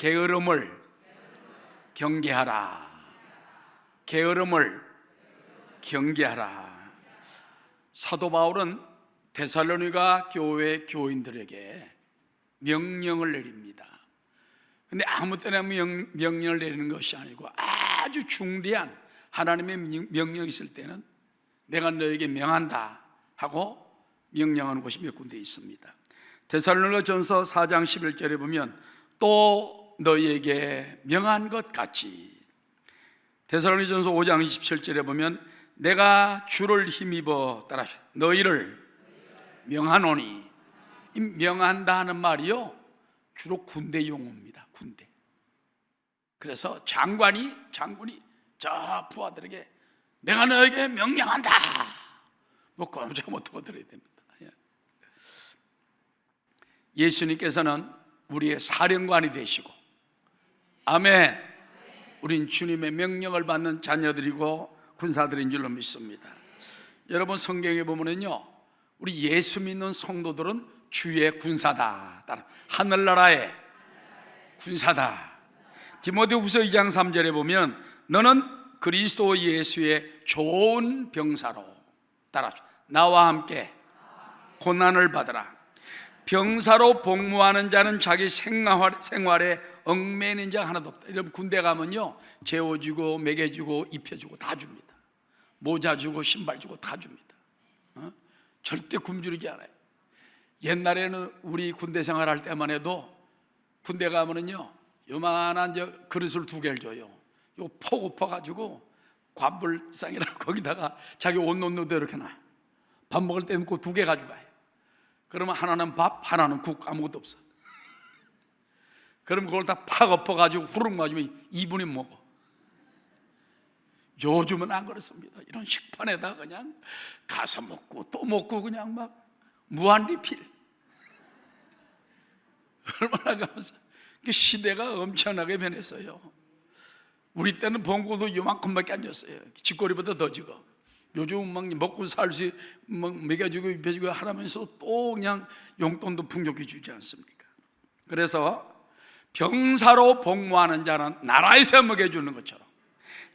게으름을 경계하라. 게으름을 경계하라. 사도 바울은 데살로니가 교회 교인들에게 명령을 내립니다. 근데 아무 때나 명령을 내리는 것이 아니고 아주 중대한 하나님의 명령이 있을 때는 내가 너에게 명한다 하고 명령하는 곳이 몇 군데 있습니다. 데살로니가전서 4장 11절에 보면 또 너희에게 명한 것 같이, 데살로니가전서 5장 27절에 보면 내가 주를 힘입어 따라 너희를 명하노니. 이 명한다 하는 말이요 주로 군대 용어입니다. 군대. 그래서 장군이 저 부하들에게 내가 너에게 명령한다 뭐 꼼짝 못하고 들어야 됩니다. 예수님께서는 우리의 사령관이 되시고, 아멘, 우린 주님의 명령을 받는 자녀들이고 군사들인 줄로 믿습니다. 여러분, 성경에 보면은요 우리 예수 믿는 성도들은 주의 군사다, 하늘나라의 군사다. 디모데후서 2장 3절에 보면 너는 그리스도 예수의 좋은 병사로, 따라 나와 함께 고난을 받으라. 병사로 복무하는 자는 자기 생활에 얽매이는 자 하나도 없다. 여러분, 군대 가면요 재워주고 먹여주고 입혀주고 다 줍니다. 모자 주고 신발 주고 다 줍니다. 절대 굶주리지 않아요. 옛날에는 우리 군대 생활할 때만 해도 군대 가면은요 요만한 그릇을 2개를 줘요. 이거 폭 엎어가지고 관불상이라고 거기다가 자기 옷 놓는 대로 이렇게 놔. 밥 먹을 때는 그 2개 가져가요. 그러면 하나는 밥, 하나는 국, 아무것도 없어. 그럼 그걸 다 팍 엎어가지고 후룩 맞으면 2분이 먹어. 요즘은 안 그렇습니다. 이런 식판에다 그냥 가서 먹고 또 먹고 그냥 막 무한 리필. 얼마나 가면서 시대가 엄청나게 변했어요. 우리 때는 봉고도 요만큼밖에 안 줬어요. 쥐꼬리보다 더 지고. 요즘은 막 먹고 살 수 막 먹여주고 입혀주고 하라면서 또 그냥 용돈도 풍족히 주지 않습니까? 그래서 병사로 복무하는 자는 나라에서 먹여주는 것처럼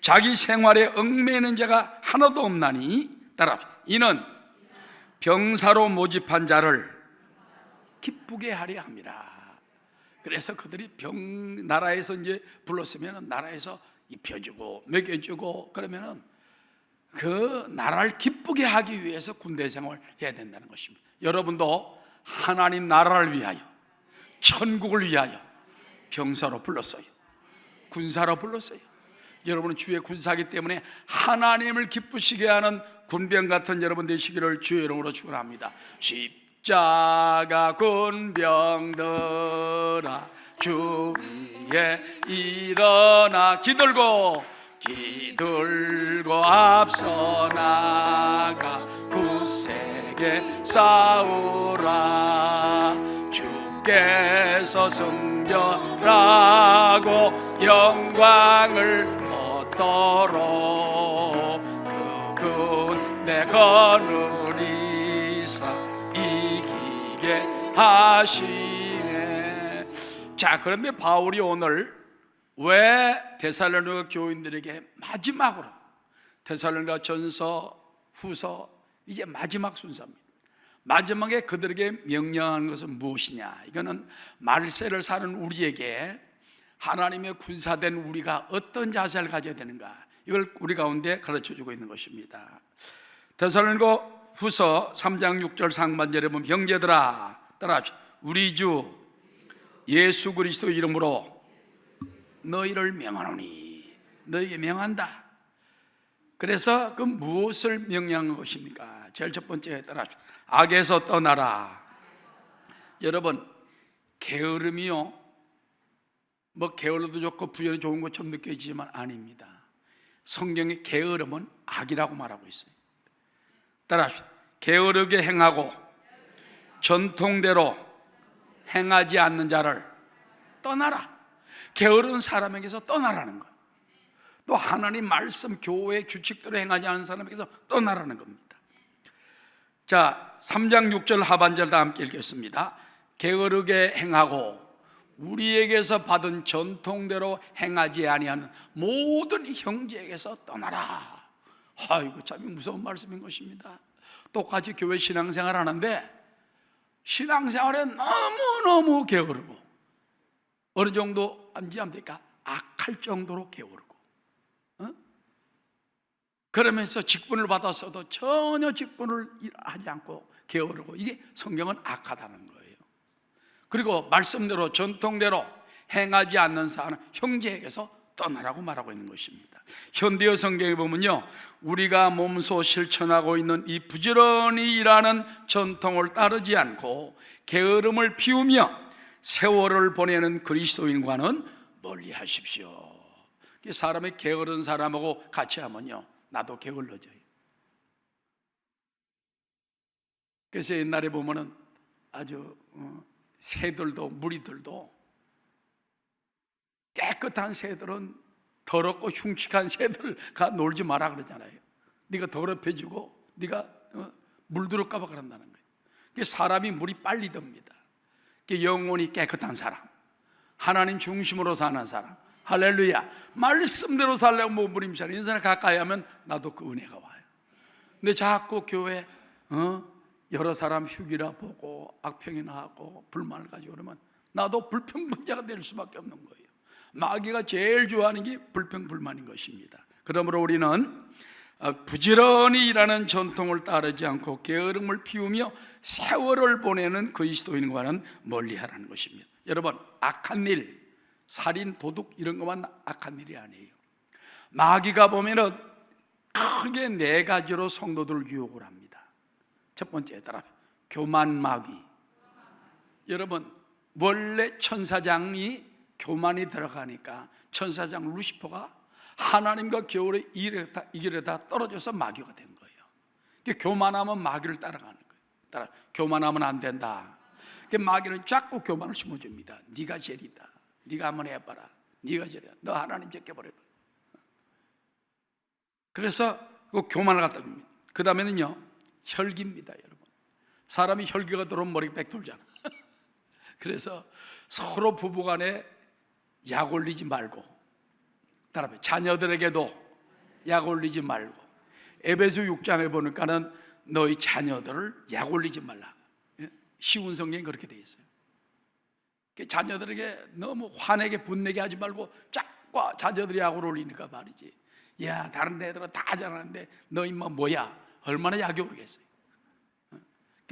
자기 생활에 얽매이는 자가 하나도 없나니, 따라 이는 병사로 모집한 자를 기쁘게 하려 함이라. 그래서 그들이 나라에서 이제 불렀으면 나라에서 입혀주고 먹여주고 그러면은 그 나라를 기쁘게 하기 위해서 군대 생활을 해야 된다는 것입니다. 여러분도 하나님 나라를 위하여, 천국을 위하여 병사로 불렀어요. 군사로 불렀어요. 여러분은 주의 군사이기 때문에 하나님을 기쁘시게 하는 군병 같은 여러분 되시기를 주의 이름으로 축원합니다. 십자가 군병들아 주 위에 일어나 기들고 앞서 나가 굳세게 싸우라. 주께서 승전하고 영광을 얻도록 그분 내 거느리사 이기게 하시네. 자, 그러면 바울이 오늘 왜 데살로니가 교인들에게 마지막으로, 데살로니가 전서, 후서 이제 마지막 순서입니다. 마지막에 그들에게 명령하는 것은 무엇이냐? 이거는 말세를 사는 우리에게 하나님의 군사된 우리가 어떤 자세를 가져야 되는가, 이걸 우리 가운데 가르쳐주고 있는 것입니다. 데살로니가 후서 3장 6절 상반절에 보면 형제들아 따라합시다. 우리 주 예수 그리스도 이름으로 너희를 명하노니, 너희에게 명한다. 그래서 그 무엇을 명령한 것입니까? 제일 첫 번째 따라합시다. 악에서 떠나라. 여러분, 게으름이요 뭐 게을러도 좋고 부여도 좋은 것처럼 느껴지지만 아닙니다. 성경의 게으름은 악이라고 말하고 있어요. 따라합시다. 게으르게 행하고 전통대로 행하지 않는 자를 떠나라. 게으른 사람에게서 떠나라는 거예요. 또 하나님 말씀, 교회 규칙대로 행하지 않는 사람에게서 떠나라는 겁니다. 자, 3장 6절 하반절 다 함께 읽겠습니다. 게으르게 행하고 우리에게서 받은 전통대로 행하지 아니하는 모든 형제에게서 떠나라. 아이고, 참 무서운 말씀인 것입니다. 똑같이 교회 신앙생활 하는데 신앙생활에 너무너무 게으르고, 어느 정도 안지합니까? 악할 정도로 게으르고, 그러면서 직분을 받았어도 전혀 직분을 하지 않고 게으르고, 이게 성경은 악하다는 거예요. 그리고 말씀대로 전통대로 행하지 않는 사람은 형제에게서 떠나라고 말하고 있는 것입니다. 현대어 성경에 보면요, 우리가 몸소 실천하고 있는 이 부지런히 일하는 전통을 따르지 않고 게으름을 피우며 세월을 보내는 그리스도인과는 멀리 하십시오. 사람이 게으른 사람하고 같이 하면요, 나도 게을러져요. 그래서 옛날에 보면은 아주 새들도, 무리들도, 깨끗한 새들은 더럽고 흉측한 새들과 놀지 마라 그러잖아요. 네가 더럽혀지고 네가 물들을까 봐 그런다는 거예요. 사람이 물이 빨리 듭니다. 영혼이 깨끗한 사람, 하나님 중심으로 사는 사람, 할렐루야, 말씀대로 살려고 몸부림치는 이런 사람 가까이 하면 나도 그 은혜가 와요. 근데 자꾸 교회 여러 사람 휴기라 보고 악평이나 하고 불만을 가지고 그러면 나도 불평불자가 될 수밖에 없는 거예요. 마귀가 제일 좋아하는 게 불평불만인 것입니다. 그러므로 우리는 부지런히 일하는 전통을 따르지 않고 게으름을 피우며 세월을 보내는 그리스도인과는 멀리하라는 것입니다. 여러분, 악한 일, 살인, 도둑 이런 것만 악한 일이 아니에요. 마귀가 보면은 크게 네 가지로 성도들을 유혹을 합니다. 첫 번째, 따라 교만 마귀. 여러분, 원래 천사장이 교만이 들어가니까 천사장 루시퍼가 하나님과 겨울에 이기려다 떨어져서 마귀가 된 거예요. 교만하면 마귀를 따라가는 거예요. 교만하면 안 된다. 마귀는 자꾸 교만을 심어줍니다. 네가 제일이다. 네가 한번 해봐라. 네가 제일이다. 너 하나님 제껴버려. 그래서 그 교만을 갖다 줍니다. 그 다음에는요, 혈기입니다. 여러분, 사람이 혈기가 들어오면 머리가 빽 돌잖아. 그래서 서로 부부간에 약 올리지 말고, 따라해, 자녀들에게도 약 올리지 말고. 에베소 6장에 보니까는 너희 자녀들을 약 올리지 말라. 쉬운 성경이 그렇게 되어 있어요. 자녀들에게 너무 화내게 분내게 하지 말고 자꾸 자녀들이 약을 올리니까 말이지, 야, 다른 애들은 다 잘하는데 너 임마 뭐야? 얼마나 약이 오르겠어요.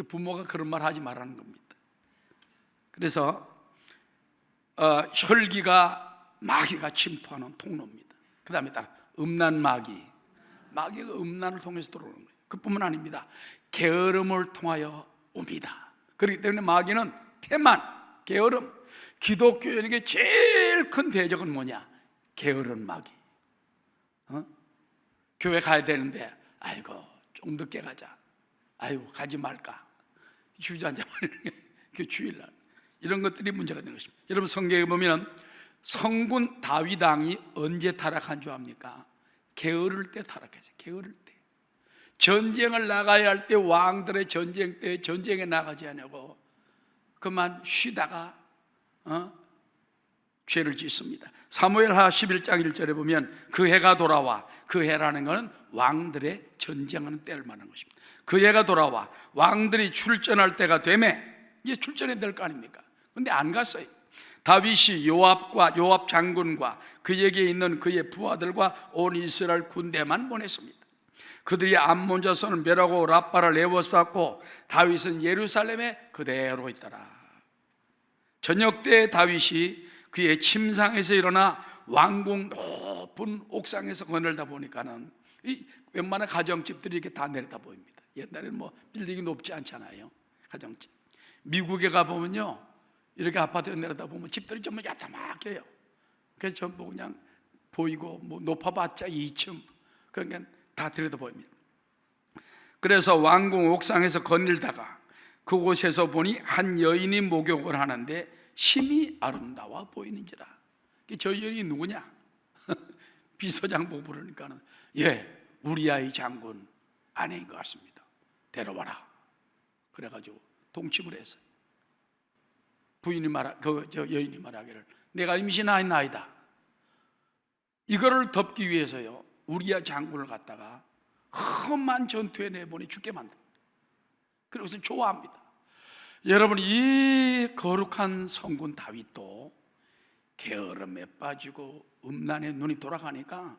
부모가 그런 말 하지 말라는 겁니다. 그래서 혈기가 마귀가 침투하는 통로입니다. 그 다음에 따라 음란 마귀. 마귀가 음란을 통해서 들어오는 거예요. 그뿐만 아닙니다. 게으름을 통하여 옵니다. 그렇기 때문에 마귀는 태만, 게으름. 기독교인에게 제일 큰 대적은 뭐냐? 게으른 마귀. 교회 가야 되는데 아이고 좀 늦게 가자, 아이고 가지 말까, 주저앉아 버리는 주일날, 이런 것들이 문제가 되는 것입니다. 여러분, 성경에 보면 성군 다윗 왕이 언제 타락한 줄 압니까? 게으를 때 타락했어요. 게으를 때. 전쟁을 나가야 할 때, 왕들의 전쟁 때 전쟁에 나가지 않냐고 그만 쉬다가 죄를 짓습니다. 사무엘하 11장 1절에 보면 그 해가 돌아와, 그 해라는 것은 왕들의 전쟁하는 때를 말하는 것입니다. 그 해가 돌아와 왕들이 출전할 때가 되매, 이제 출전해야 될 거 아닙니까? 근데 안 갔어요. 다윗이 요압 장군과 그에게 있는 그의 부하들과 온 이스라엘 군대만 보냈습니다. 그들이 암몬 자손을 멸하고 라빠를 에워쌌고 다윗은 예루살렘에 그대로 있더라. 저녁 때 다윗이 그의 침상에서 일어나 왕궁 높은 옥상에서 거닐다 보니까는 이 웬만한 가정집들이 이렇게 다 내려다 보입니다. 옛날에는 뭐 빌딩이 높지 않잖아요. 가정집. 미국에 가보면요, 이렇게 아파트에 내려다 보면 집들이 전부 야타막해요. 그래서 전부 그냥 보이고, 뭐 높아봤자 2층, 그러니까 다 들여다 보입니다. 그래서 왕궁 옥상에서 거닐다가 그곳에서 보니 한 여인이 목욕을 하는데 심히 아름다워 보이는지라. 저 여인이 누구냐? 비서장 보고 부르니까는, 예, 우리아의 장군 아내인 것 같습니다. 데려와라. 그래가지고 동침을 했어요. 저 여인이 말하기를 내가 임신하였나이다. 이거를 덮기 위해서요 우리야 장군을 갖다가 험한 전투에 내보내 죽게 만듭니다. 그래서 좋아합니다. 여러분, 이 거룩한 성군 다윗도 게으름에 빠지고 음란에 눈이 돌아가니까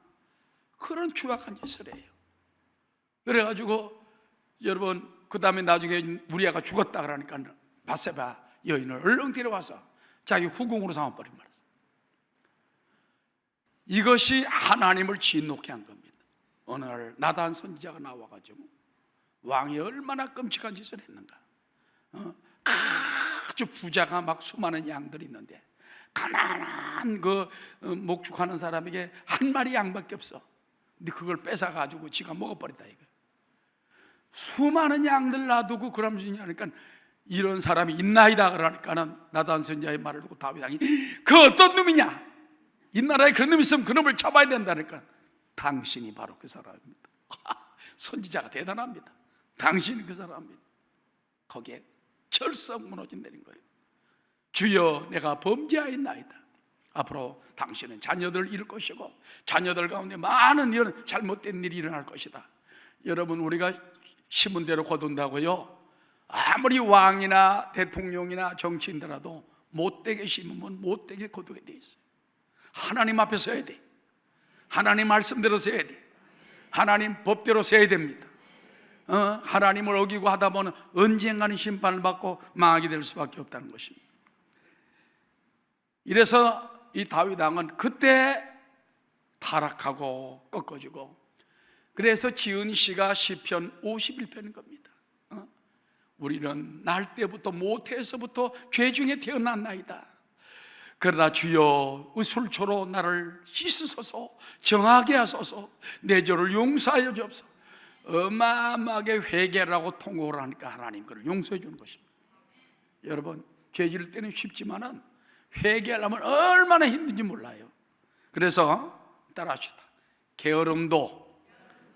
그런 추악한 짓을 해요. 그래가지고 여러분, 그 다음에 나중에 우리아가 죽었다 그러니까 바세바 여인을 얼른 데려와서 자기 후궁으로 삼아버린 말이에요. 이것이 하나님을 진노케 한 겁니다. 어느 날 나단 선지자가 나와가지고 왕이 얼마나 끔찍한 짓을 했는가. 아주 부자가 막 수많은 양들이 있는데 가난한 그 목축하는 사람에게 한 마리 양밖에 없어. 근데 그걸 뺏어가지고 지가 먹어버렸다 이거. 수많은 양들 놔두고 그러니까 이런 사람이 있나이다 그러니까는 나단 선지자의 말을 듣고 다윗 왕이 그 어떤 놈이냐, 이 나라에 그런 놈이 있으면 그 놈을 잡아야 된다니까 당신이 바로 그 사람입니다. 선지자가 대단합니다. 당신이 그 사람입니다. 거기에 철썩 무너진다는 거예요. 주여, 내가 범죄하였나이다. 앞으로 당신은 자녀들을 잃을 것이고 자녀들 가운데 많은 이런 잘못된 일이 일어날 것이다. 여러분, 우리가 심은 대로 거둔다고요, 아무리 왕이나 대통령이나 정치인들라도 못되게 심으면 못되게 거두게 돼 있어요. 하나님 앞에 서야 돼. 하나님 말씀대로 서야 돼. 하나님 법대로 서야 됩니다. 하나님을 어기고 하다 보면 언젠가는 심판을 받고 망하게 될 수밖에 없다는 것입니다. 이래서 이 다윗 왕은 그때 타락하고 꺾어지고, 그래서 지은 시가 시편 51편인 겁니다. 우리는 날 때부터 모태에서부터 죄 중에 태어났나이다. 그러나 주여, 의술초로 나를 씻으소서, 정하게 하소서, 내 죄를 용서하여 주옵소서. 어마어마하게 회개를 하고 통곡을 하니까 하나님 그를 용서해 주는 것입니다. 여러분, 죄 지을 때는 쉽지만은 회개하려면 얼마나 힘든지 몰라요. 그래서 따라합시다. 게으름도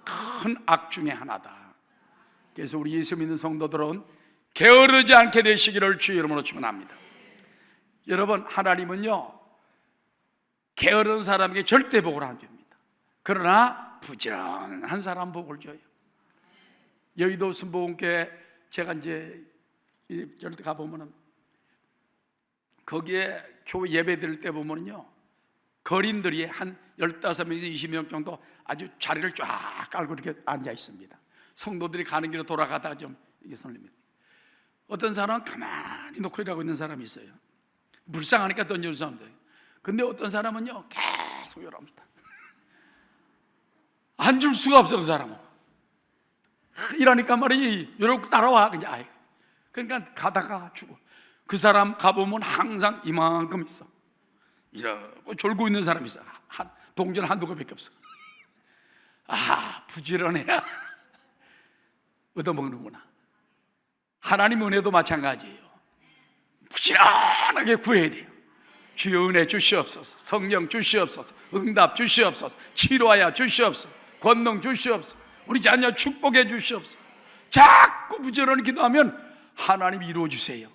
큰 악 중에 하나다. 그래서 우리 예수 믿는 성도들은 게으르지 않게 되시기를 주의 이름으로 축원합니다. 여러분, 하나님은요 게으른 사람에게 절대 복을 안 줍니다. 그러나 부지런한 사람 복을 줘요. 여의도 순복음교회 제가 이제 절대 가보면은 거기에 교회 예배 드릴 때 보면요 거린들이 한 15명에서 20명 정도 아주 자리를 쫙 깔고 이렇게 앉아 있습니다. 성도들이 가는 길에 돌아가다가 좀 이게 설립니다. 어떤 사람은 가만히 놓고 일하고 있는 사람이 있어요. 불쌍하니까 던져주는 사람들. 근데 어떤 사람은요 계속 일합니다. 앉을 수가 없어 그 사람은. 이러니까 말이지, 이렇게 따라와 그냥. 그러니까 가다가 죽어. 그 사람 가보면 항상 이만큼 있어. 이러고 졸고 있는 사람이 있어. 동전 한두 개밖에 없어. 부지런해야 얻어먹는구나. 하나님 은혜도 마찬가지예요. 부지런하게 구해야 돼요. 주여 은혜 주시옵소서, 성령 주시옵소서, 응답 주시옵소서, 치료하여 주시옵소서, 권능 주시옵소서, 우리 자녀 축복해 주시옵소서. 자꾸 부지런히 기도하면 하나님이 이루어주세요.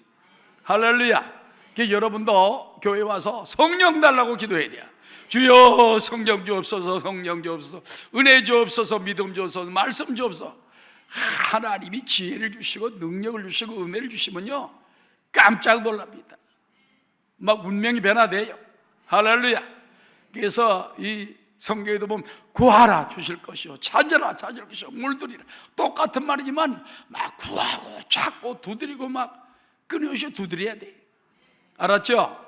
할렐루야. 여러분도 교회 와서 성령 달라고 기도해야 돼요. 주여 성령 주옵소서, 성령 주옵소서, 은혜 주옵소서, 믿음 주옵소서, 말씀 주옵소서. 하나님이 지혜를 주시고 능력을 주시고 은혜를 주시면요 깜짝 놀랍니다. 막 운명이 변화돼요. 할렐루야. 그래서 이 성경에도 보면 구하라 주실 것이요, 찾으라 찾을 것이요, 물들이라. 똑같은 말이지만 막 구하고 찾고 두드리고 막 끊임없이 두드려야 돼. 알았죠?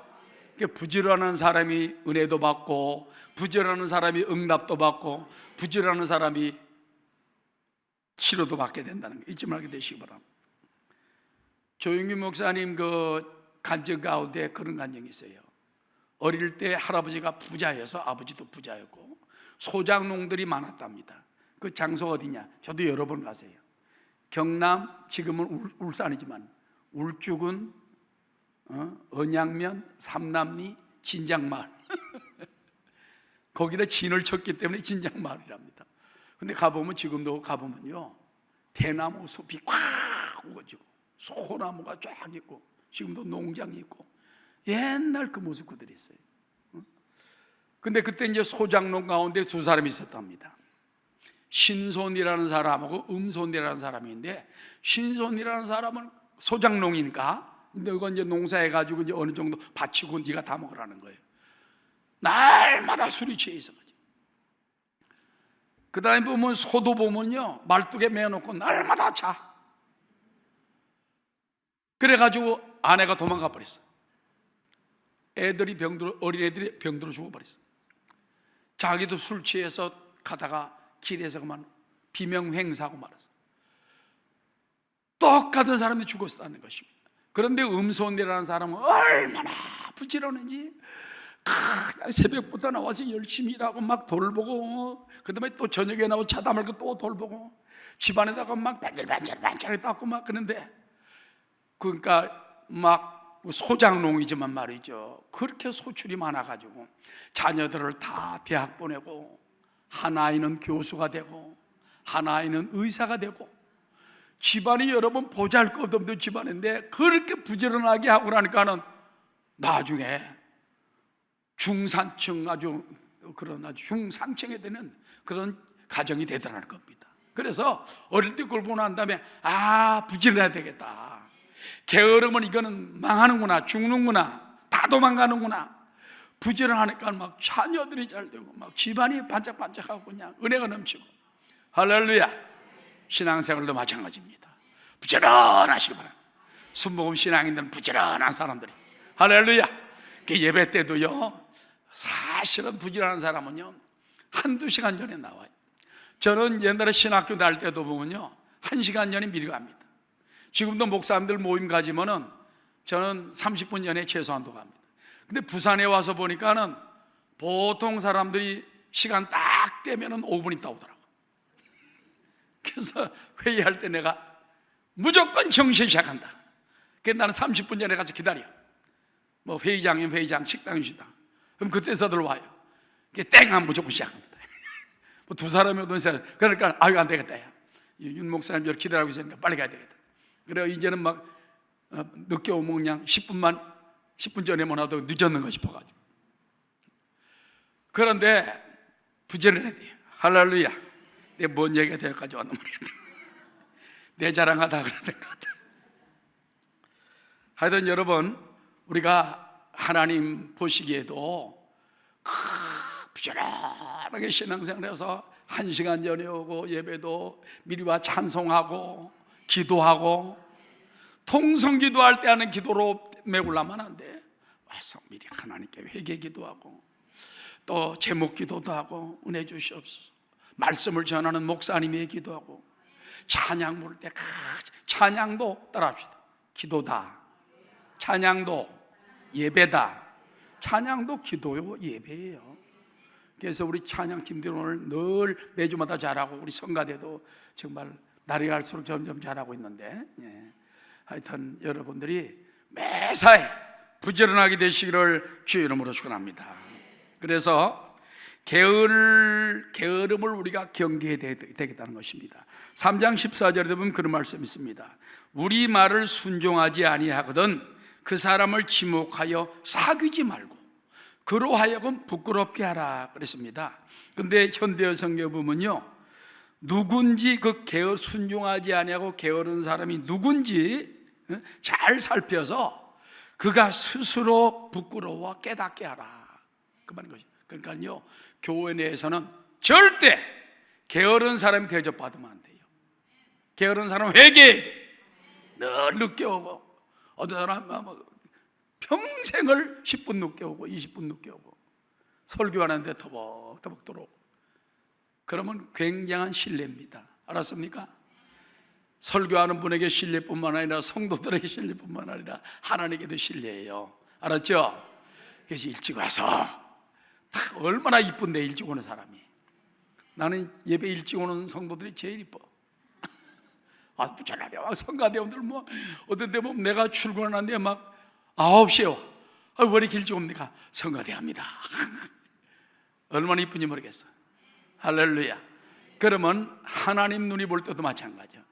부지런한 사람이 은혜도 받고, 부지런한 사람이 응답도 받고, 부지런한 사람이 치료도 받게 된다는 거 잊지 말게 되시기 바랍니다. 조용기 목사님 그 간증 가운데 그런 간증이 있어요. 어릴 때 할아버지가 부자여서 아버지도 부자였고 소작농들이 많았답니다. 그 장소 어디냐? 저도 여러 번 가세요. 경남, 지금은 울산이지만 울주군, 언양면, 삼남리, 진장마을 거기다 진을 쳤기 때문에 진장마을이랍니다. 근데 가보면, 지금도 가보면요 대나무 숲이 꽉 우거지고 소나무가 쫙 있고 지금도 농장이 있고 옛날 그 모습 그대로 있어요. 근데 그때 이제 소장농 가운데 두 사람이 있었답니다. 신손이라는 사람하고 음손이라는 사람인데, 신손이라는 사람은 소장농이니까, 근데 이건 이제 농사해가지고 이제 어느 정도 바치고 네가 다 먹으라는 거예요. 날마다 술이 취해 있어가지고. 그 다음에 보면 소도 보면요, 말뚝에 매어놓고 날마다 자. 그래가지고 아내가 도망가 버렸어. 애들이 병들어, 어린애들이 병들어 죽어버렸어. 자기도 술 취해서 가다가 길에서 그만 비명횡사하고 말았어. 똑같은 사람이 죽었다는 것입니다. 그런데 음손이라는 사람은 얼마나 부지런한지, 새벽부터 나와서 열심히 일하고 막 돌보고, 그 다음에 또 저녁에 나와서 자다 말고 또 돌보고, 집안에다가 막 반질반질 닦고 막 그런데, 그러니까 막 소장농이지만 말이죠, 그렇게 소출이 많아가지고 자녀들을 다 대학 보내고, 한 아이는 교수가 되고 한 아이는 의사가 되고, 집안이 여러분 보잘것없는 집안인데 그렇게 부지런하게 하고 나니까는 나중에 중산층, 아주 중산층에 되는 그런 가정이 되더라는 겁니다. 그래서 어릴 때 그걸 보고 난 다음에 부지런해야 되겠다, 게으르면 이거는 망하는구나, 죽는구나, 다 도망가는구나. 부지런하니까 막 자녀들이 잘 되고 막 집안이 반짝반짝하고 그냥 은혜가 넘치고. 할렐루야. 신앙생활도 마찬가지입니다. 부지런하시기 바랍니다. 순복음 신앙인들은 부지런한 사람들이. 할렐루야. 그 예배 때도요, 사실은 부지런한 사람은요 한두 시간 전에 나와요. 저는 옛날에 신학교 다닐 때도 보면요 1시간 전에 미리 갑니다. 지금도 목사님들 모임 가지면은 저는 30분 전에 최소한도 갑니다. 근데 부산에 와서 보니까는 보통 사람들이 시간 딱 되면은 5분 있다 오더라고. 그래서 회의할 때 내가 무조건 정시 시작한다. 그래서 나는 30분 전에 가서 기다려. 뭐 회의장이면 회의장, 식당이면 식당. 그럼 그때서들 와요. 땡 하면 무조건 시작합니다. 뭐 두 사람이 오던데, 그러니까 안 되겠다. 야. 윤 목사님 저를 기다리고 있으니까 빨리 가야 되겠다. 그래 이제는 막 늦게 오면 그냥 10분 전에만 와도 늦었는가 싶어가지고. 그런데 부지런해야 돼요. 할렐루야. 내가 뭔 얘기가 되어까지 왔나 모르겠다. 내 자랑하다 그러는 것 같아. 하여튼 여러분, 우리가 하나님 보시기에도 부지런하게 신앙생활해서 1시간 전에 오고, 예배도 미리 와 찬송하고 기도하고, 통성기도할 때 하는 기도로 메우려면 안 돼. 와서 미리 하나님께 회개 기도하고, 또 제목 기도도 하고, 은혜 주시옵소서. 말씀을 전하는 목사님의 기도하고, 찬양 부를 때 찬양도 따라합시다. 기도다, 찬양도 예배다. 찬양도 기도요, 예배예요. 그래서 우리 찬양팀들 오늘 늘 매주마다 잘하고, 우리 성가대도 정말 날이 갈수록 점점 잘하고 있는데, 하여튼 여러분들이 매사에 부지런하게 되시기를 주의 이름으로 축원합니다. 그래서 게으름을 우리가 경계해야 되겠다는 것입니다. 3장 14절에 보면 그런 말씀이 있습니다. 우리 말을 순종하지 아니하거든 그 사람을 지목하여 사귀지 말고 그로 하여금 부끄럽게 하라 그랬습니다. 근데 현대어 성경에 보면요, 누군지 그 순종하지 아니하고 게으른 사람이 누군지 잘 살펴서 그가 스스로 부끄러워 깨닫게 하라 그 말인 것이죠. 그러니까요, 교회 내에서는 절대 게으른 사람이 대접받으면 안 돼요. 게으른 사람은 회개해야 돼. 늘 늦게 오고, 어떤 사람은 평생을 10분 늦게 오고 20분 늦게 오고, 설교하는데 터벅터벅 들어오고. 그러면 굉장한 신뢰입니다. 알았습니까? 설교하는 분에게 신뢰뿐만 아니라 성도들에게 신뢰뿐만 아니라 하나님께도 신뢰예요. 알았죠? 그래서 일찍 와서 얼마나 이쁜데, 일찍 오는 사람이. 나는 예배 일찍 오는 성도들이 제일 이뻐. 부처나게 막 성가대원들 뭐 어떤 때 보면 내가 출근하는데 막 9시에요. 왜 이렇게 일찍 옵니까? 성가대합니다. 얼마나 이쁜지 모르겠어. 할렐루야. 그러면 하나님 눈이 볼 때도 마찬가지야.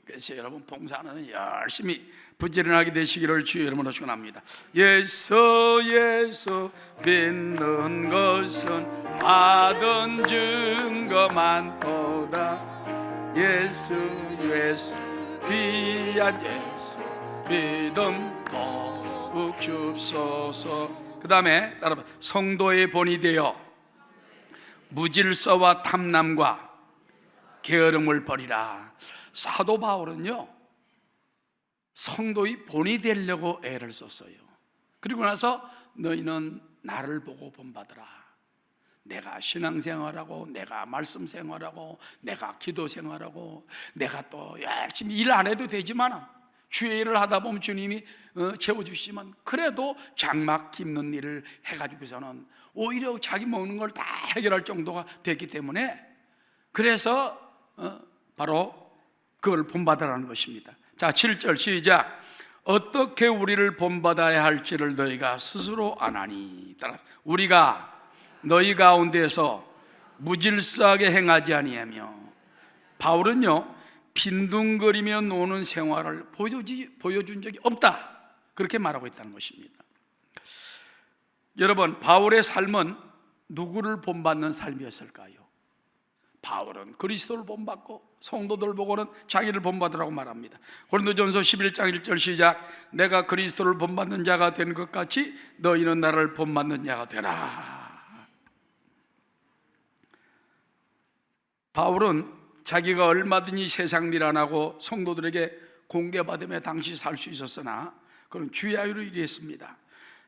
그래서 여러분 봉사는 열심히 부지런하게 되시기를 주의 이름으로 축원합니다. 예수 예수 믿는 것은 받은 증거만보다 예수 예수 귀한 예수 믿음 더욱 줍소서. 그 다음에 따라봐. 성도의 본이 되어 무질서와 탐남과 게으름을 버리라. 사도 바울은요, 성도의 본이 되려고 애를 썼어요. 그리고 나서 너희는 나를 보고 본받으라. 내가 신앙생활하고, 내가 말씀생활하고, 내가 기도생활하고, 내가 또 열심히 일 안 해도 되지만 주의 일을 하다 보면 주님이 채워주시면, 그래도 장막 깁는 일을 해가지고서는 오히려 자기 먹는 걸 다 해결할 정도가 됐기 때문에, 그래서 바로 그걸 본받으라는 것입니다. 자, 7절 시작. 어떻게 우리를 본받아야 할지를 너희가 스스로 아나니. 따라 우리가 너희 가운데서 무질서하게 행하지 아니하며. 바울은요, 빈둥거리며 노는 생활을 보여준 적이 없다, 그렇게 말하고 있다는 것입니다. 여러분, 바울의 삶은 누구를 본받는 삶이었을까요? 바울은 그리스도를 본받고 성도들 보고는 자기를 본받으라고 말합니다. 고린도전서 11장 1절 시작. 내가 그리스도를 본받는 자가 된 것 같이 너희는 나를 본받는 자가 되라. 바울은 자기가 얼마든지 세상 일 안 하고 성도들에게 공개받으며 당시 살 수 있었으나 그는 주야위로 일했습니다.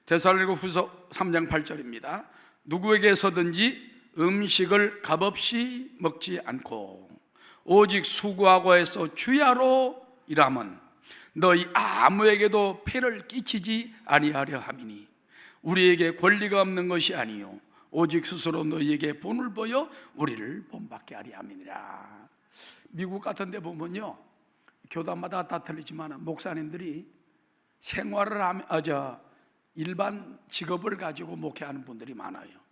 데살로니가후서 3장 8절입니다. 누구에게서든지 음식을 값없이 먹지 않고 오직 수고하고 해서 주야로 일함은 너희 아무에게도 폐를 끼치지 아니하려 함이니 우리에게 권리가 없는 것이 아니요 오직 스스로 너희에게 본을 보여 우리를 본받게 하려 함이니라. 미국 같은 데 보면요, 교단마다 다 틀리지만 목사님들이 생활을 하면 일반 직업을 가지고 목회하는 분들이 많아요.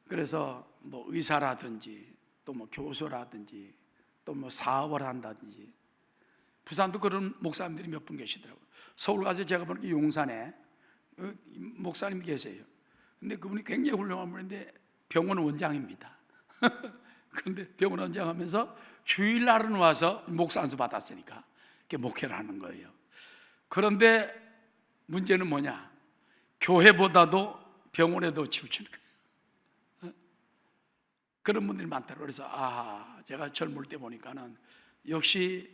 그래서 뭐 의사라든지 또 뭐 교수라든지 또 뭐 사업을 한다든지, 부산도 그런 목사님들이 몇 분 계시더라고요. 서울 가서 제가 보니까 용산에 목사님이 계세요. 근데 그분이 굉장히 훌륭한 분인데 병원 원장입니다. 그런데 병원 원장 하면서 주일날은 와서 목사 안수 받았으니까 이렇게 목회를 하는 거예요. 그런데 문제는 뭐냐? 교회보다도 병원에 더 치우치는 거예요. 그런 분들이 많다고. 그래서 제가 젊을 때 보니까는 역시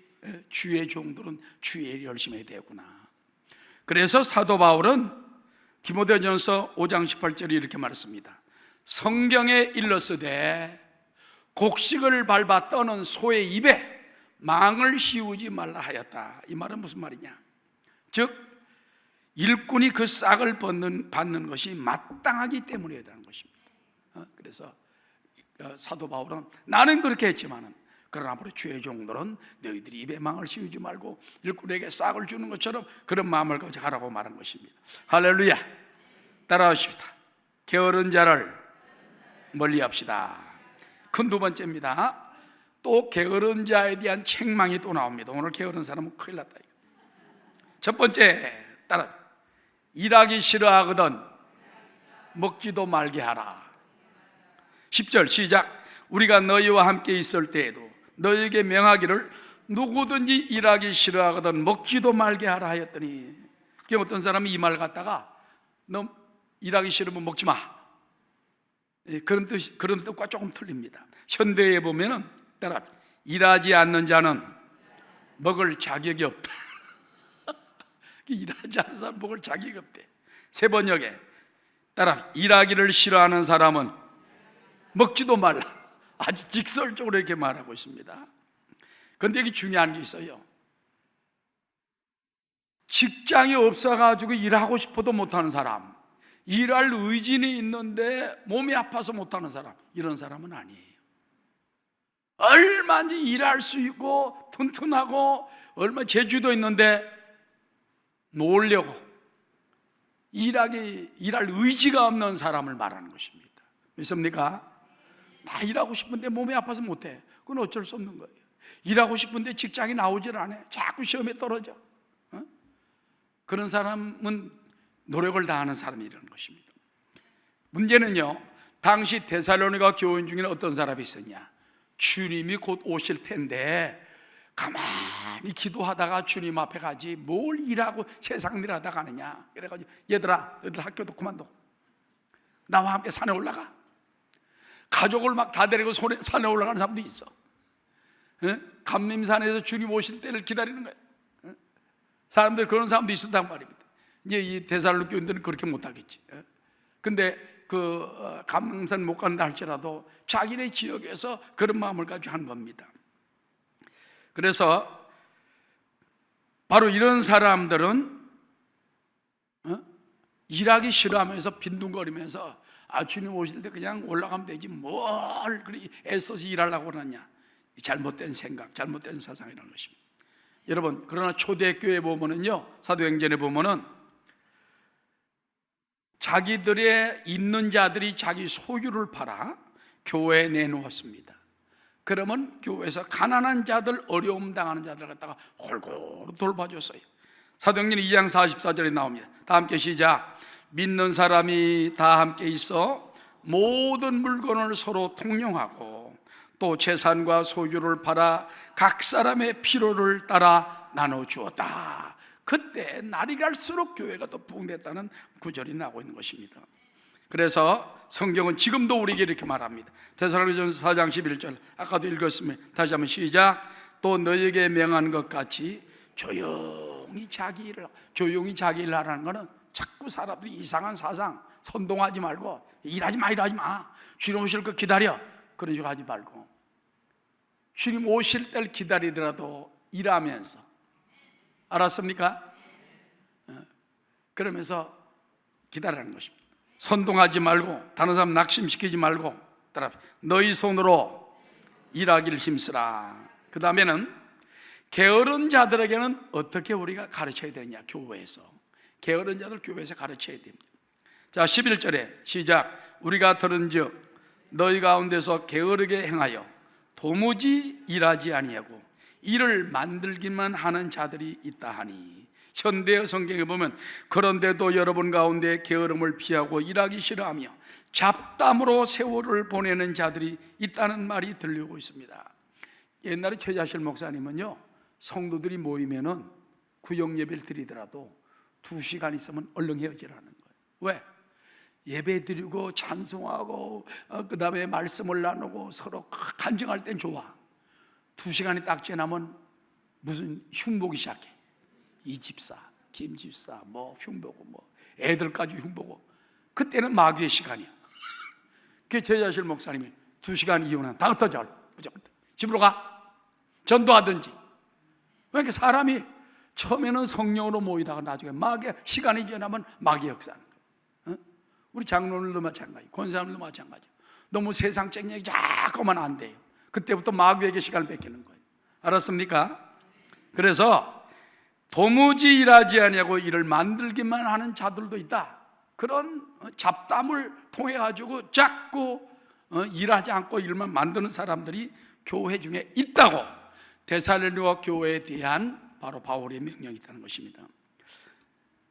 주의 종들은 주의 일 열심히 해야 되구나. 그래서 사도 바울은 디모데전서 5장 18절에 이렇게 말했습니다. 성경에 일렀으되 곡식을 밟아 떠는 소의 입에 망을 씌우지 말라 하였다. 이 말은 무슨 말이냐? 즉 일꾼이 그 싹을 받는 것이 마땅하기 때문이라는 것입니다. 그래서 사도 바울은 나는 그렇게 했지만은 그러나 앞으로 주의 종들은 너희들이 입에 망을 씌우지 말고 일꾼에게 싹을 주는 것처럼 그런 마음을 가지라고 말한 것입니다. 할렐루야. 따라하십시다. 게으른 자를 멀리합시다. 큰 두 번째입니다. 또 게으른 자에 대한 책망이 또 나옵니다. 오늘 게으른 사람은 큰일 났다. 첫 번째, 따라 일하기 싫어하거든 먹지도 말게 하라. 10절 시작. 우리가 너희와 함께 있을 때에도 너희에게 명하기를 누구든지 일하기 싫어하거든 먹지도 말게 하라 하였더니, 어떤 사람이 이 말 갖다가 너 일하기 싫으면 먹지 마, 그런 뜻과 조금 틀립니다. 현대에 보면은 따라 일하지 않는 자는 먹을 자격이 없다. 일하지 않는 사람 먹을 자격이 없대. 세 번역에 따라 일하기를 싫어하는 사람은 먹지도 말라. 아주 직설적으로 이렇게 말하고 있습니다. 그런데 여기 중요한 게 있어요. 직장이 없어가지고 일하고 싶어도 못하는 사람, 일할 의지는 있는데 몸이 아파서 못하는 사람, 이런 사람은 아니에요. 얼마든지 일할 수 있고 튼튼하고 얼마 재주도 있는데 놓으려고 일할 의지가 없는 사람을 말하는 것입니다. 믿습니까? 다 일하고 싶은데 몸이 아파서 못해. 그건 어쩔 수 없는 거예요. 일하고 싶은데 직장이 나오질 않아. 자꾸 시험에 떨어져. 그런 사람은 노력을 다하는 사람이라는 것입니다. 문제는요, 당시 데살로니가 교인 중에는 어떤 사람이 있었냐? 주님이 곧 오실 텐데 가만히 기도하다가 주님 앞에 가지 뭘 일하고 세상 일 하다 가느냐. 그래가지고 얘들아, 너희들 학교도 그만둬. 나와 함께 산에 올라가. 가족을 막 다 데리고 산에 올라가는 사람도 있어. 감림산에서 주님 오실 때를 기다리는 거예요. 사람들, 그런 사람도 있었단 말입니다. 이제 이 데살로니가 교인들은 그렇게 못하겠지. 근데 감림산 못 간다 할지라도 자기네 지역에서 그런 마음을 가지고 한 겁니다. 그래서 바로 이런 사람들은 일하기 싫어하면서 빈둥거리면서 주님 오실 때 그냥 올라가면 되지 뭘 그리 애써서 일하려고 그러냐. 잘못된 생각, 잘못된 사상이라는 것입니다. 여러분, 그러나 초대교회 보면은요, 사도행전에 보면은 자기들의 있는 자들이 자기 소유를 팔아 교회에 내놓았습니다. 그러면 교회에서 가난한 자들, 어려움 당하는 자들 갖다가 골고루 돌봐줬어요. 사도행전 2장 44절에 나옵니다. 다 함께 시작. 믿는 사람이 다 함께 있어 모든 물건을 서로 통용하고 또 재산과 소유를 팔아 각 사람의 필요를 따라 나눠주었다. 그때 날이 갈수록 교회가 더 부흥됐다는 구절이 나오고 있는 것입니다. 그래서 성경은 지금도 우리에게 이렇게 말합니다. 데살로니가전서 4장 11절, 아까도 읽었으면 다시 한번 시작. 또 너에게 명한 것 같이 조용히 자기 일을 하라는 것은 자꾸 사람들이 이상한 사상, 선동하지 말고 일하지 마. 주님 오실 거 기다려. 그런 식으로 하지 말고 주님 오실 때를 기다리더라도 일하면서, 알았습니까? 그러면서 기다리라는 것입니다. 선동하지 말고, 다른 사람 낙심시키지 말고, 따라 너희 손으로 일하기를 힘쓰라. 그 다음에는 게으른 자들에게는 어떻게 우리가 가르쳐야 되느냐. 교회에서 게으른 자들 교회에서 가르쳐야 됩니다. 자, 11절에 시작. 우리가 들은즉 너희 가운데서 게으르게 행하여 도무지 일하지 아니하고 일을 만들기만 하는 자들이 있다 하니, 현대 성경에 보면 그런데도 여러분 가운데 게으름을 피하고 일하기 싫어하며 잡담으로 세월을 보내는 자들이 있다는 말이 들리고 있습니다. 옛날에 최자실 목사님은요, 성도들이 모이면은 구역 예배를 드리더라도 2시간 있으면 얼른 헤어지라는 거예요. 왜? 예배 드리고 찬송하고 그 다음에 말씀을 나누고 서로 간증할 땐 좋아. 2시간이 딱 지나면 무슨 흉보기 시작해. 이 집사, 김 집사, 흉보고 애들까지 흉보고. 그때는 마귀의 시간이야. 그 제자실 목사님이 2시간 이후는 다 흩어져. 집으로 가. 전도하든지. 그러니까 사람이 처음에는 성령으로 모이다가 나중에 마귀의 시간이 지나면 마귀의 역사는 거예요. 우리 장로들도 마찬가지, 권사님도 마찬가지. 너무 세상적 얘기 자꾸만 안 돼요. 그때부터 마귀에게 시간을 뺏기는 거예요. 알았습니까? 그래서 도무지 일하지 아니하고 일을 만들기만 하는 자들도 있다. 그런 잡담을 통해 가지고 자꾸 일하지 않고 일만 만드는 사람들이 교회 중에 있다고, 데살로니가 교회에 대한 바로 바울의 명령이 있다는 것입니다.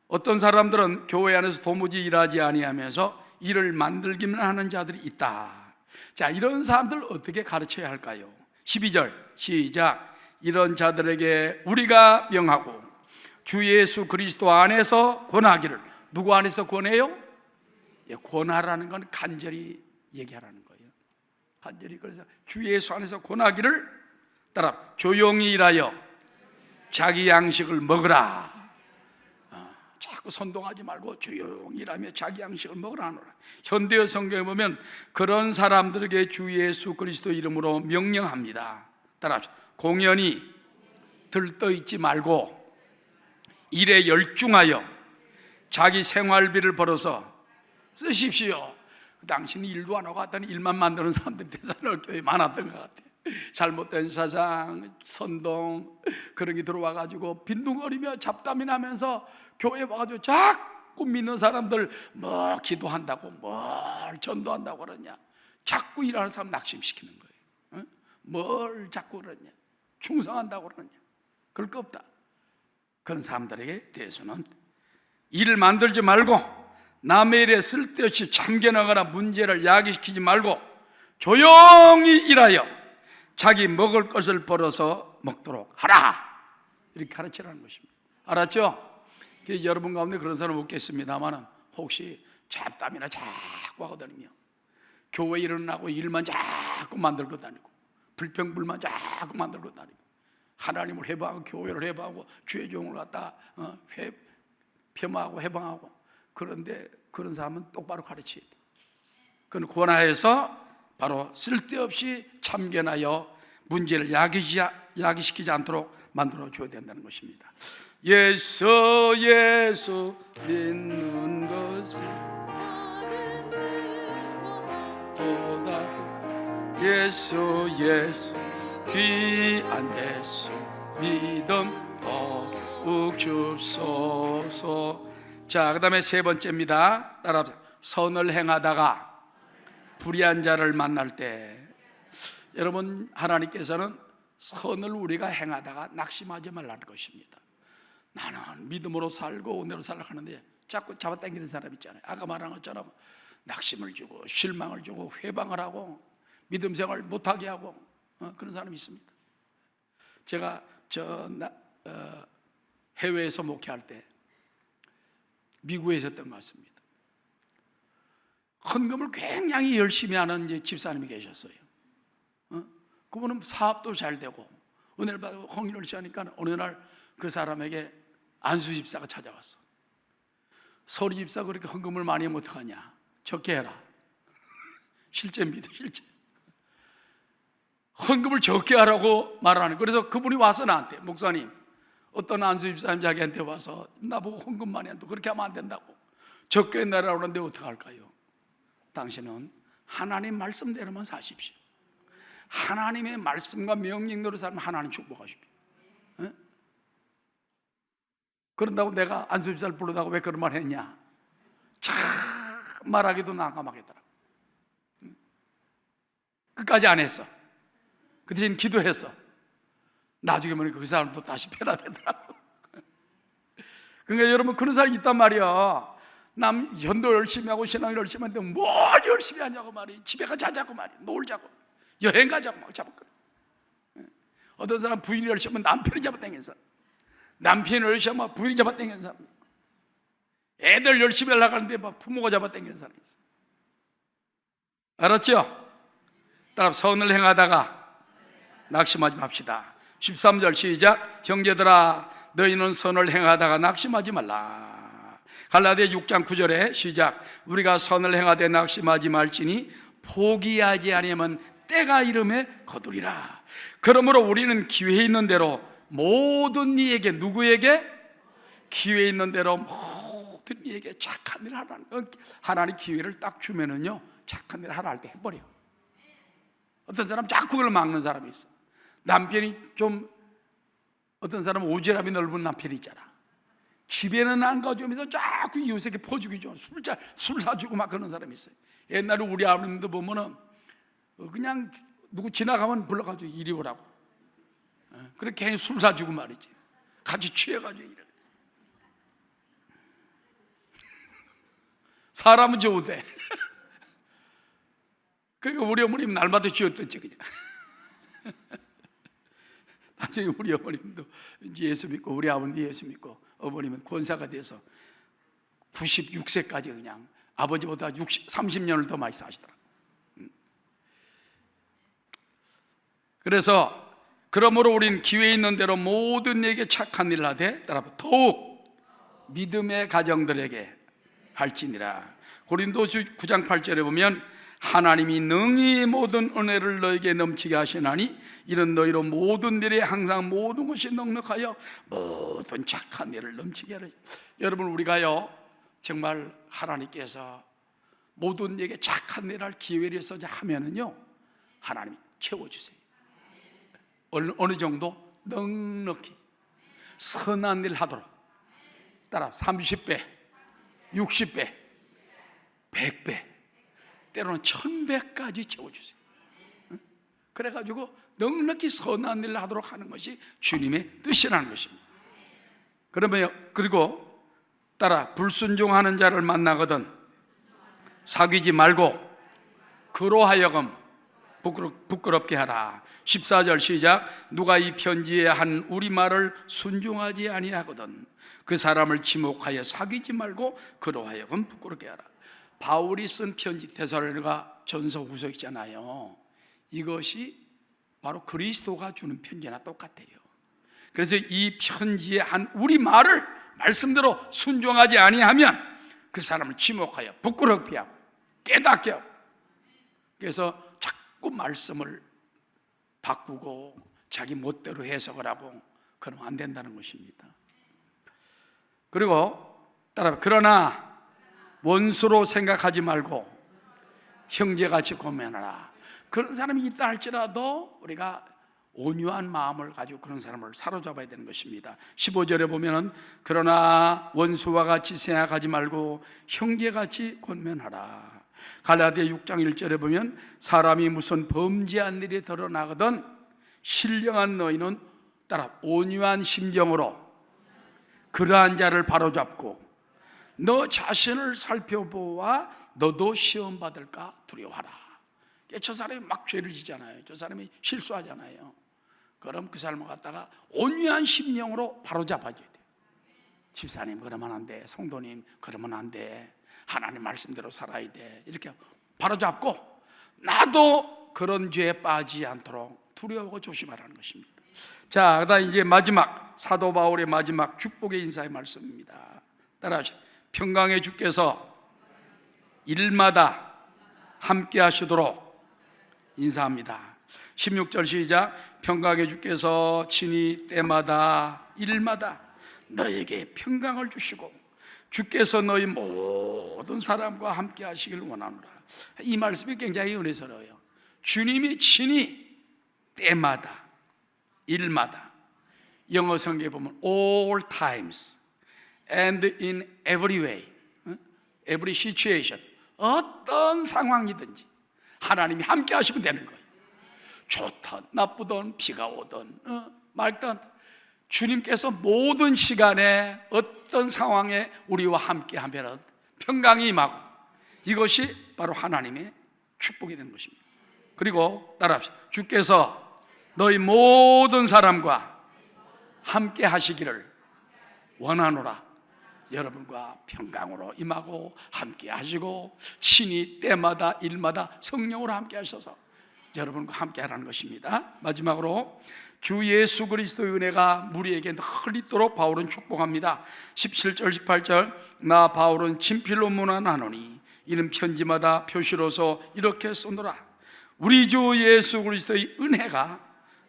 어떤 사람들은 교회 안에서 도무지 일하지 아니하면서 일을 만들기만 하는 자들이 있다. 자, 이런 사람들 어떻게 가르쳐야 할까요? 12절 시작. 이런 자들에게 우리가 명하고 주 예수 그리스도 안에서 권하기를. 누구 안에서 권해요? 권하라는 건 간절히 얘기하라는 거예요. 간절히. 그래서 주 예수 안에서 권하기를 따라 조용히 일하여 자기 양식을 먹으라. 자꾸 선동하지 말고 조용히 일하며 자기 양식을 먹으라 하노라. 현대의 성경에 보면 그런 사람들에게 주 예수 그리스도 이름으로 명령합니다. 따라 공연히 들떠있지 말고 일에 열중하여 자기 생활비를 벌어서 쓰십시오. 당신이 일도 안 하고 하더니 일만 만드는 사람들이 데살로니가 교회에 많았던 것 같아요. 잘못된 사상, 선동 그런 게 들어와가지고 빈둥거리며 잡담이 나면서 교회에 와가지고 자꾸 믿는 사람들 기도한다고 뭘 전도한다고 그러냐. 자꾸 일하는 사람 낙심시키는 거예요. 뭘 자꾸 그러냐. 충성한다고 그러느냐? 그럴 거 없다. 그런 사람들에게 대해서는 일을 만들지 말고 남의 일에 쓸데없이 참견하거나 문제를 야기시키지 말고 조용히 일하여 자기 먹을 것을 벌어서 먹도록 하라, 이렇게 가르치라는 것입니다. 알았죠? 여러분 가운데 그런 사람 없겠습니다만 혹시 잡담이나 자꾸 하고 다니며 교회 일어나고 일만 자꾸 만들고 다니고 불평불만 자꾸 만들고 다니고 하나님을 해방하고 교회를 해방하고 주의 종을 갖다 폄하하고 해방하고, 그런데 그런 사람은 똑바로 가르쳐야 돼. 그건 권하여서 바로 쓸데없이 참견하여 문제를 야기시키지 않도록 만들어줘야 된다는 것입니다. 예수 믿는 것을 예수 귀한 예수 믿음 더욱 줍소서. 자, 그 다음에 세 번째입니다. 따라합시다. 선을 행하다가 불의한 자를 만날 때, 여러분, 하나님께서는 선을 우리가 행하다가 낙심하지 말라는 것입니다. 나는 믿음으로 살고 은혜로 살려고 하는데 자꾸 잡아당기는 사람 있잖아요. 아까 말한 것처럼 낙심을 주고 실망을 주고 회방을 하고 믿음 생활 못하게 하고 그런 사람이 있습니다. 제가 해외에서 목회할 때 미국에 있었던 것 같습니다. 헌금을 굉장히 열심히 하는 이제 집사님이 계셨어요. 그분은 사업도 잘 되고 은혜를 받고 헌금을 하니까 어느 날 그 사람에게 안수 집사가 찾아왔어. 서리 집사가 그렇게 헌금을 많이 하면 어떡하냐? 적게 해라. 실제입니다, 실제. 헌금을 적게 하라고 말하는. 그래서 그분이 와서 나한테, 목사님, 어떤 안수 집사님 자기한테 와서 나보고 헌금 많이 한다고, 그렇게 하면 안 된다고, 적게 내라고 하는데 어떡할까요? 당신은 하나님 말씀대로만 사십시오. 하나님의 말씀과 명령대로 살면 하나님 축복하십니다. 그런다고 내가 안수 집사를 부르다가 왜 그런 말 했냐? 참 말하기도 난감하겠더라. 끝까지 안 했어. 그 대신 기도했어. 나중에 보니까 그 사람도 다시 변화되더라고. 그러니까 여러분, 그런 사람이 있단 말이야. 남 전도 열심히 하고 신앙을 열심히 하는데 뭘 열심히 하냐고 말이야. 집에 가 자자고 말이야. 놀자고, 여행 가자고 막 잡았거든. 어떤 사람 부인이 열심히 하면 남편이 잡아당기는 사람, 남편이 열심히 하면 부인이 잡아당기는 사람, 애들 열심히 하려고 하는데 막 부모가 잡아당기는 사람이 있어. 알았죠? 따라 선을 행하다가 낙심하지 맙시다. 13절 시작. 형제들아, 너희는 선을 행하다가 낙심하지 말라. 갈라디아 6장 9절에 시작. 우리가 선을 행하되 낙심하지 말지니 포기하지 아니하면 때가 이름에 거두리라. 그러므로 우리는 기회 있는 대로 모든 이에게, 누구에게? 기회 있는 대로 모든 이에게 착한 일을 하라는 거. 하나님 기회를 딱 주면은요, 착한 일을 하라 할 때 해버려. 어떤 사람 자꾸 그걸 막는 사람이 있어. 남편이 좀, 어떤 사람은 오지랖이 넓은 남편이 있잖아. 집에는 안 가져오면서 자꾸 이웃에게 퍼주기 좋은 술 사주고 막 그런 사람이 있어요. 옛날에 우리 아버님도 보면은 그냥 누구 지나가면 불러가지고 이리 오라고, 그렇게 괜히 술 사주고 말이지. 같이 취해가지고 이래. 사람은 좋은데. 그러니까 우리 어머님 날마다 쥐었던지 그냥. 나중에 우리 어머님도 예수 믿고, 우리 아버님도 예수 믿고, 어머님은 권사가 돼서 96세까지 그냥 아버지보다 30년을 더 많이 사시더라. 그래서 그러므로 우린 기회 있는 대로 모든 이에게 착한 일을 하되 더욱 믿음의 가정들에게 할지니라. 고린도서 9장 8절에 보면 하나님이 능히 모든 은혜를 너에게 넘치게 하시나니 이런 너희로 모든 일에 항상 모든 것이 넉넉하여 모든 착한 일을 넘치게 하라. 여러분, 우리가요 정말 하나님께서 모든 일에 착한 일을 할 기회를 써자 하면은요, 하나님이 채워주세요. 어느 정도? 넉넉히 선한 일 하도록. 따라 30배, 60배, 100배, 때로는 1000배까지 채워주세요. 그래가지고 넉넉히 선한 일을 하도록 하는 것이 주님의 뜻이라는 것입니다. 그리고 따라 불순종하는 자를 만나거든 사귀지 말고 그로 하여금 부끄럽게 하라. 14절 시작. 누가 이 편지에 한 우리말을 순종하지 아니하거든 그 사람을 지목하여 사귀지 말고 그로 하여금 부끄럽게 하라. 바울이 쓴 편지 데살로니가 전서 후서 있잖아요. 이것이 바로 그리스도가 주는 편지나 똑같아요. 그래서 이 편지에 한 우리말을 말씀대로 순종하지 아니하면 그 사람을 지목하여 부끄럽게 하고 깨닫게 하고, 그래서 자꾸 말씀을 바꾸고 자기 멋대로 해석을 하고 그러면 안 된다는 것입니다. 그리고 그러나 원수로 생각하지 말고 형제같이 고면하라. 그런 사람이 있다 할지라도 우리가 온유한 마음을 가지고 그런 사람을 사로잡아야 되는 것입니다. 15절에 보면은 그러나 원수와 같이 생각하지 말고 형제같이 권면하라. 갈라디아 6장 1절에 보면 사람이 무슨 범죄한 일이 드러나거든 신령한 너희는 따라 온유한 심정으로 그러한 자를 바로잡고 너 자신을 살펴보아 너도 시험 받을까 두려워하라. 저 사람이 막 죄를 지잖아요. 저 사람이 실수하잖아요. 그럼 그 사람을 갖다가 온유한 심령으로 바로잡아줘야 돼요. 집사님 그러면 안 돼, 성도님 그러면 안 돼, 하나님 말씀대로 살아야 돼, 이렇게 바로잡고 나도 그런 죄에 빠지지 않도록 두려워하고 조심하라는 것입니다. 자, 그다음 이제 마지막 사도 바울의 마지막 축복의 인사의 말씀입니다. 따라하시죠. 평강의 주께서 일마다 함께 하시도록 인사합니다. 16절 시작. 평강의 주께서 친히 때마다 일마다 너에게 평강을 주시고 주께서 너희 모든 사람과 함께 하시길 원하노라. 이 말씀이 굉장히 은혜스러워요. 주님이 친히 때마다 일마다, 영어 성경에 보면 all times and in every way, every situation, 어떤 상황이든지 하나님이 함께 하시면 되는 거예요. 좋든 나쁘든 비가 오든 맑든 주님께서 모든 시간에 어떤 상황에 우리와 함께 하면 평강이 임하고 이것이 바로 하나님의 축복이 되는 것입니다. 그리고 따라합시다. 주께서 너희 모든 사람과 함께 하시기를 원하노라. 여러분과 평강으로 임하고 함께 하시고 친히 때마다 일마다 성령으로 함께 하셔서 여러분과 함께 하라는 것입니다. 마지막으로 주 예수 그리스도의 은혜가 무리에게 늘 있도록 바울은 축복합니다. 17절 18절 나 바울은 친필로 문안하노니 이는 편지마다 표시로서 이렇게 써노라. 우리 주 예수 그리스도의 은혜가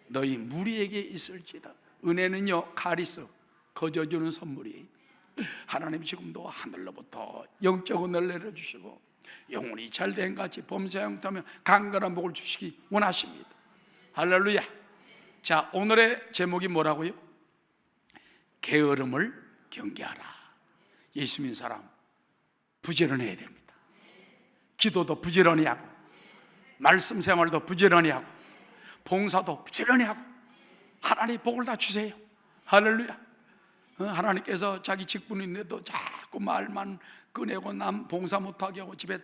너희 무리에게 있을지다. 은혜는요 카리스, 거저주는 선물이 하나님 지금도 하늘로부터 영적 은혜를 내려주시고 영혼이 잘된 같이 범사형통하며 강건한 복을 주시기 원하십니다. 할렐루야. 자, 오늘의 제목이 뭐라고요? 게으름을 경계하라. 예수 믿는 사람 부지런해야 됩니다. 기도도 부지런히 하고 말씀 생활도 부지런히 하고 봉사도 부지런히 하고 하나님 복을 다 주세요. 할렐루야. 하나님께서 자기 직분인데도 자꾸 말만 꺼내고 남 봉사 못하게 하고 집에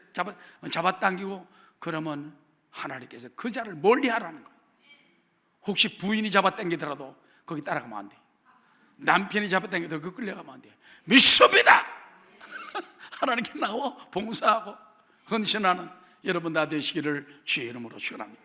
잡아당기고 그러면 하나님께서 그 자를 멀리 하라는 거예요. 혹시 부인이 잡아당기더라도 거기 따라가면 안 돼. 남편이 잡아당기더라도 그 끌려가면 안 돼. 믿습니다. 하나님께 나와 봉사하고 헌신하는 여러분 다 되시기를 주의 이름으로 축원합니다.